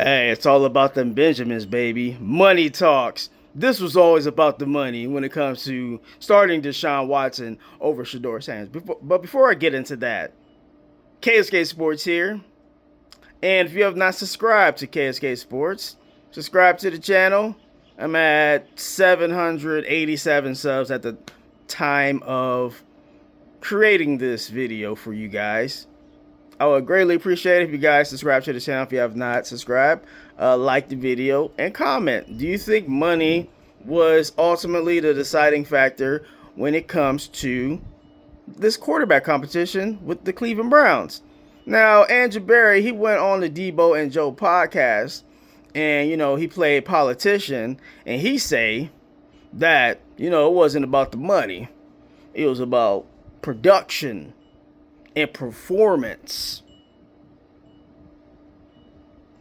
Hey, it's all about them Benjamins, baby. Money talks. This was always about the money when it comes to starting Deshaun Watson over Shedeur Sanders. But before I get into that, KSK Sports here. And if you have not subscribed to KSK Sports, subscribe to the channel. I'm at 787 subs at the time of creating this video for you guys. I would greatly appreciate it if you guys subscribe to the channel if you have not subscribed. Like the video and comment. Do you think money was ultimately the deciding factor when it comes to this quarterback competition with the Cleveland Browns? Now, Andrew Berry, he went on the Debo and Joe podcast, and, he played politician, and he say that, it wasn't about the money. It was about production and performance.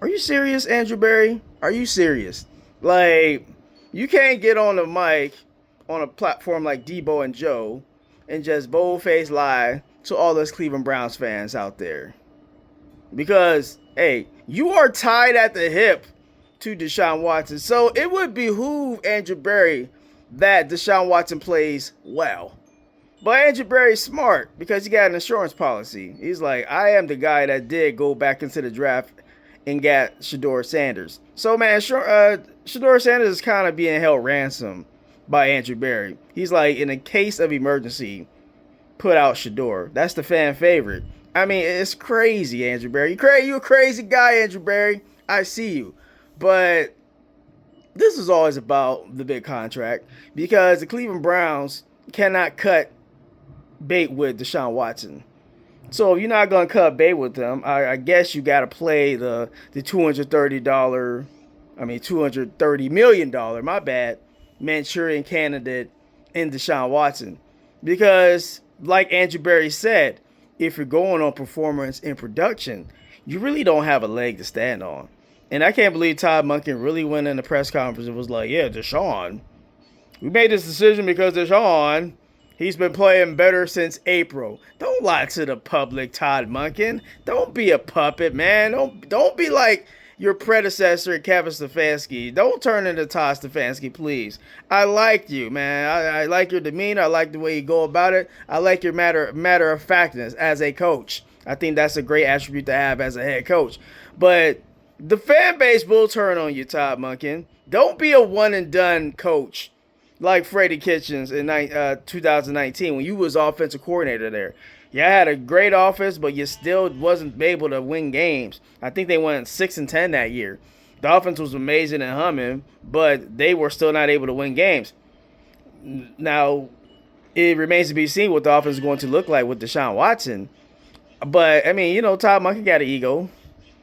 Are you serious, Andrew Berry? Are you serious? Like, you can't get on the mic on a platform like Debo and Joe and just bold-faced lie to all those Cleveland Browns fans out there. Because, hey, you are tied at the hip to Deshaun Watson. So it would behoove Andrew Berry that Deshaun Watson plays well. But Andrew Berry's smart because he got an insurance policy. He's like, I am the guy that did go back into the draft and got Shedeur Sanders. So, man, Shedeur Sanders is kind of being held ransom by Andrew Berry. He's like, in a case of emergency, put out Shedeur. That's the fan favorite. I mean, it's crazy, Andrew Berry. You a crazy guy, Andrew Berry. I see you. But this is always about the big contract because the Cleveland Browns cannot cut bait with Deshaun Watson. So if you're not going to cut bait with them, I guess you got to play the $230 million, my bad, Manchurian candidate in Deshaun Watson. Because like Andrew Berry said, if you're going on performance in production, you really don't have a leg to stand on. And I can't believe Todd Monken really went in the press conference and was like, yeah, Deshaun, we made this decision because Deshaun, he's been playing better since April. Don't lie to the public, Todd Monken. Don't be a puppet, man. Don't be like your predecessor, Kevin Stefanski. Don't turn into Todd Stefanski, please. I like you, man. I like your demeanor. I like the way you go about it. I like your matter of factness as a coach. I think that's a great attribute to have as a head coach. But the fan base will turn on you, Todd Monken. Don't be a one-and-done coach like Freddie Kitchens in 2019 when you was offensive coordinator there. You had a great offense, but you still wasn't able to win games. I think they went 6-10 that year. The offense was amazing and humming, but they were still not able to win games. Now, it remains to be seen what the offense is going to look like with Deshaun Watson. But, I mean, Todd Monken got an ego.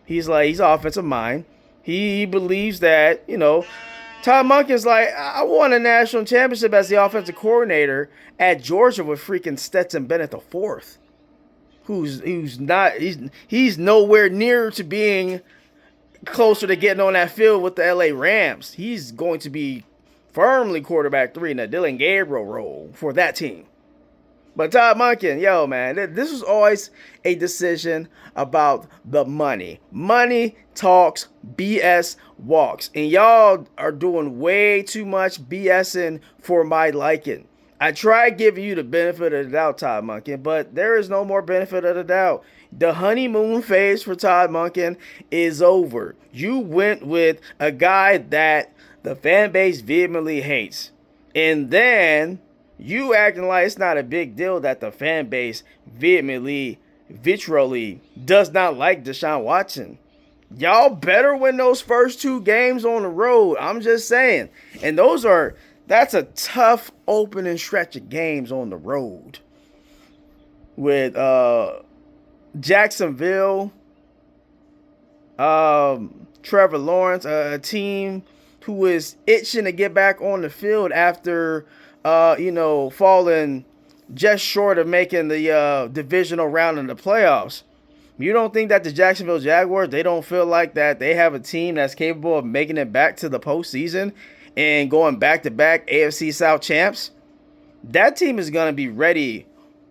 He's an offensive mind. He believes that, Todd Monken's like, I won a national championship as the offensive coordinator at Georgia with freaking Stetson Bennett IV, who's nowhere near to being closer to getting on that field with the LA Rams. He's going to be firmly quarterback 3 in the Dylan Gabriel role for that team. But Todd Monken, yo, man, this was always a decision about the money. Money talks, BS walks. And y'all are doing way too much BSing for my liking. I tried giving you the benefit of the doubt, Todd Monken, but there is no more benefit of the doubt. The honeymoon phase for Todd Monken is over. You went with a guy that the fan base vehemently hates. And then you acting like it's not a big deal that the fan base vitrioli does not like Deshaun Watson. Y'all better win those first 2 games on the road. I'm just saying. And that's a tough opening stretch of games on the road. With Jacksonville, Trevor Lawrence, a team who is itching to get back on the field after falling just short of making the divisional round in the playoffs. You don't think that the Jacksonville Jaguars, they don't feel like that they have a team that's capable of making it back to the postseason and going back-to-back AFC South champs? That team is going to be ready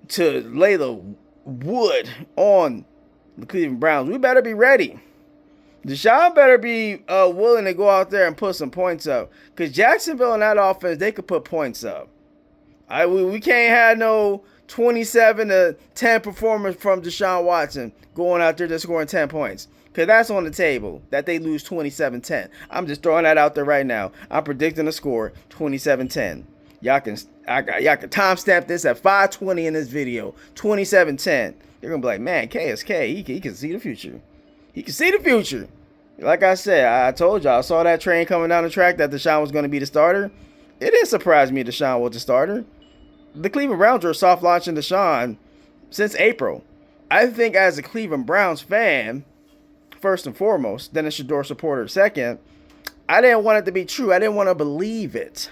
to lay the wood on the Cleveland Browns. We better be ready. Deshaun better be willing to go out there and put some points up. Because Jacksonville in that offense, they could put points up. We can't have no 27-10 performance from Deshaun Watson going out there just scoring 10 points. Because that's on the table, that they lose 27-10. I'm just throwing that out there right now. I'm predicting the score 27-10. Y'all can timestamp this at 5:20 in this video. 27-10. They're going to be like, man, KSK, he can see the future. He can see the future. Like I said, I told y'all, I saw that train coming down the track that Deshaun was going to be the starter. It didn't surprise me Deshaun was the starter. The Cleveland Browns were soft launching Deshaun since April. I think as a Cleveland Browns fan, first and foremost, then a Shedeur supporter second, I didn't want it to be true. I didn't want to believe it.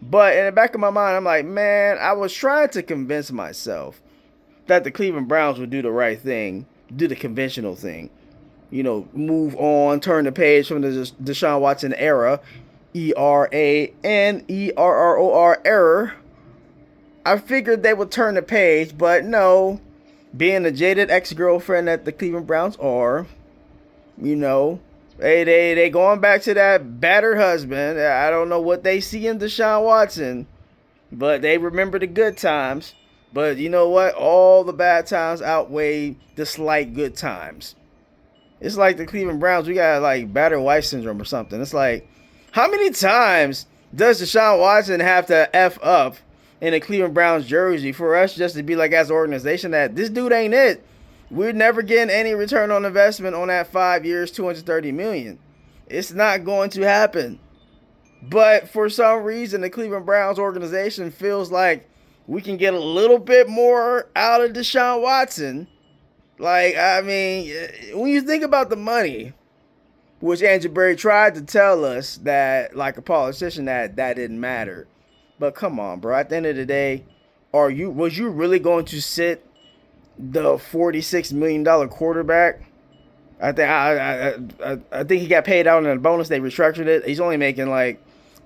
But in the back of my mind, I'm like, man, I was trying to convince myself that the Cleveland Browns would do the right thing, do the conventional thing. You know, move on, turn the page from the Deshaun Watson era, ERANERROR error. I figured they would turn the page, but no. Being the jaded ex-girlfriend that the Cleveland Browns are, you know, they going back to that battered husband. I don't know what they see in Deshaun Watson, but they remember the good times. But you know what? All the bad times outweigh the slight good times. It's like the Cleveland Browns, we got like battered wife syndrome or something. It's like, how many times does Deshaun Watson have to F up in a Cleveland Browns jersey for us just to be like, as an organization, that this dude ain't it? We're never getting any return on investment on that 5 years, $230 million. It's not going to happen. But for some reason, the Cleveland Browns organization feels like we can get a little bit more out of Deshaun Watson. Like, I mean, when you think about the money, which Andrew Berry tried to tell us that, like a politician, that didn't matter. But come on, bro. At the end of the day, was you really going to sit the $46 million quarterback? I think he got paid out in a bonus. They restructured it. He's only making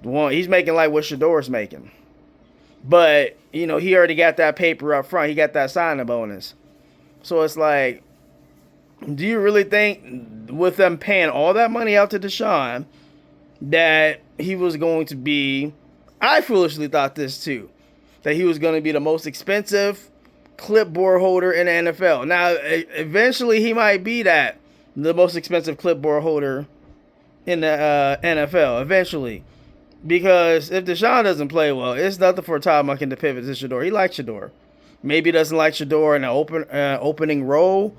he's making like what Shedeur's making. But, you know, he already got that paper up front. He got that signing bonus. So it's like, do you really think with them paying all that money out to Deshaun that he was going to be, I foolishly thought this too, that he was going to be the most expensive clipboard holder in the NFL. Now, eventually he might be the most expensive clipboard holder in the NFL, eventually. Because if Deshaun doesn't play well, it's nothing for Todd Monken to pivot to Shedeur. He likes Shedeur. Maybe he doesn't like Shedeur in an opening role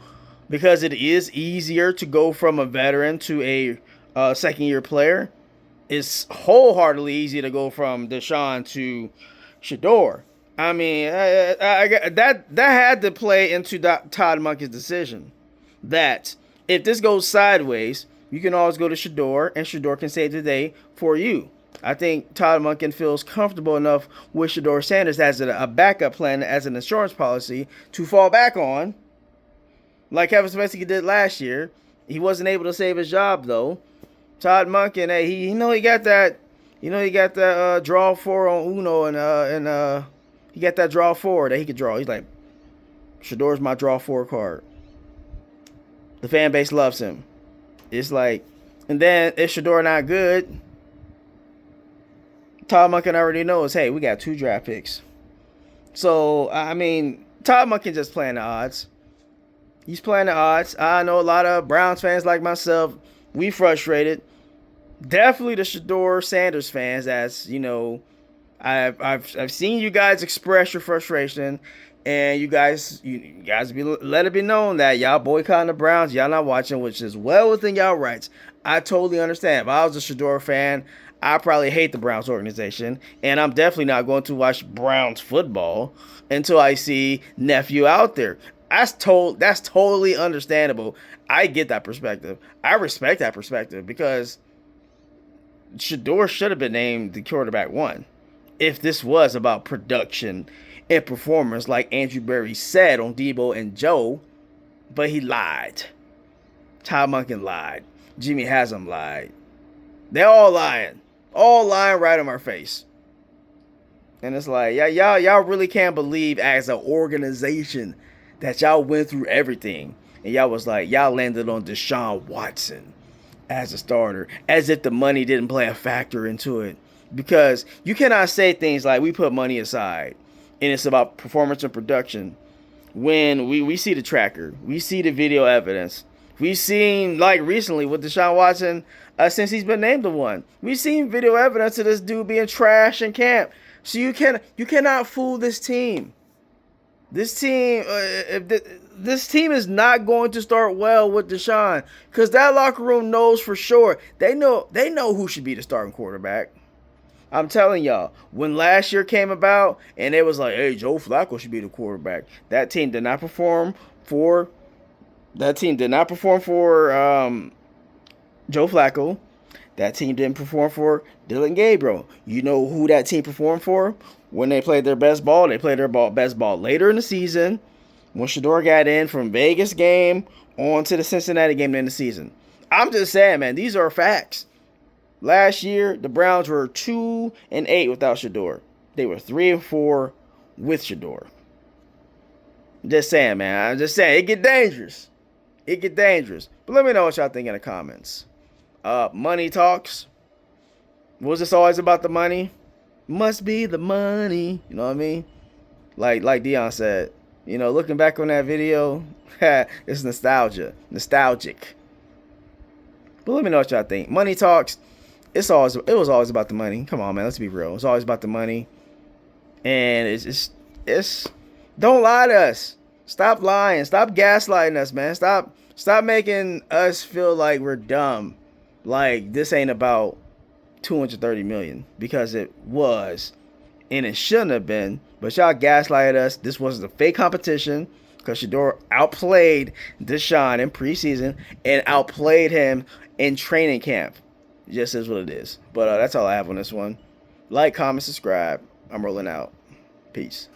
because it is easier to go from a veteran to a second-year player. It's wholeheartedly easy to go from Deshaun to Shedeur. I mean, that had to play into Todd Monken's decision. That if this goes sideways, you can always go to Shedeur, and Shedeur can save the day for you. I think Todd Monken feels comfortable enough with Shedeur Sanders as a backup plan, as an insurance policy to fall back on, like Kevin Stefanski did last year. He wasn't able to save his job though. Todd Monken, hey, he got that, draw four on Uno, and he got that draw four that he could draw. He's like, Shedeur's my draw four card. The fan base loves him. It's like, and then if Shedeur not good, Todd Monken already knows, hey, we got 2 draft picks. So, I mean, Todd Monken just playing the odds. He's playing the odds. I know a lot of Browns fans like myself, we frustrated. Definitely the Shedeur Sanders fans, as, you know, I've seen you guys express your frustration, and you guys let it be known that y'all boycotting the Browns, y'all not watching, which is well within y'all rights. I totally understand. If I was a Shedeur fan, I probably hate the Browns organization, and I'm definitely not going to watch Browns football until I see nephew out there. That's totally understandable. I get that perspective. I respect that perspective because Shedeur should have been named the quarterback 1 if this was about production and performance, like Andrew Berry said on Debo and Joe, but he lied. Todd Monken lied. Jimmy Haslam lied. They're all lying. All lying right in our face. And it's like, y'all really can't believe as an organization that y'all went through everything. And y'all was like, y'all landed on Deshaun Watson. as a starter, as if the money didn't play a factor into it. Because you cannot say things like we put money aside and it's about performance and production when we see the tracker, we see the video evidence. We've seen, like recently with Deshaun Watson, since he's been named the one, we've seen video evidence of this dude being trash in camp. So you cannot fool this team. This team, this team is not going to start well with Deshaun, because that locker room knows for sure. They know who should be the starting quarterback. I'm telling y'all, when last year came about and it was like, hey, Joe Flacco should be the quarterback, that team did not perform for Joe Flacco. That team didn't perform for Dylan Gabriel. You know who that team performed for? When they played their best ball, they played their best ball later in the season. When Shedeur got in from Vegas game on to the Cincinnati game in the season. I'm just saying, man, these are facts. Last year, the Browns were 2-8 without Shedeur. They were 3-4 with Shedeur. Just saying, man. I'm just saying, it get dangerous. It get dangerous. But let me know what y'all think in the comments. Money talks. Was this always about the money? Must be the money. You know what I mean? Like Dion said. You know, looking back on that video, it's nostalgia. Nostalgic. But let me know what y'all think. Money talks. It was always about the money. Come on, man. Let's be real. It's always about the money. And it's don't lie to us. Stop lying. Stop gaslighting us, man. Stop making us feel like we're dumb. Like this ain't about $230 million, because it was, and it shouldn't have been. But y'all gaslighted us. This was a fake competition because Shedeur outplayed Deshaun in preseason and outplayed him in training camp. It just is what it is. But that's all I have on this one. Like, comment, subscribe. I'm rolling out. Peace.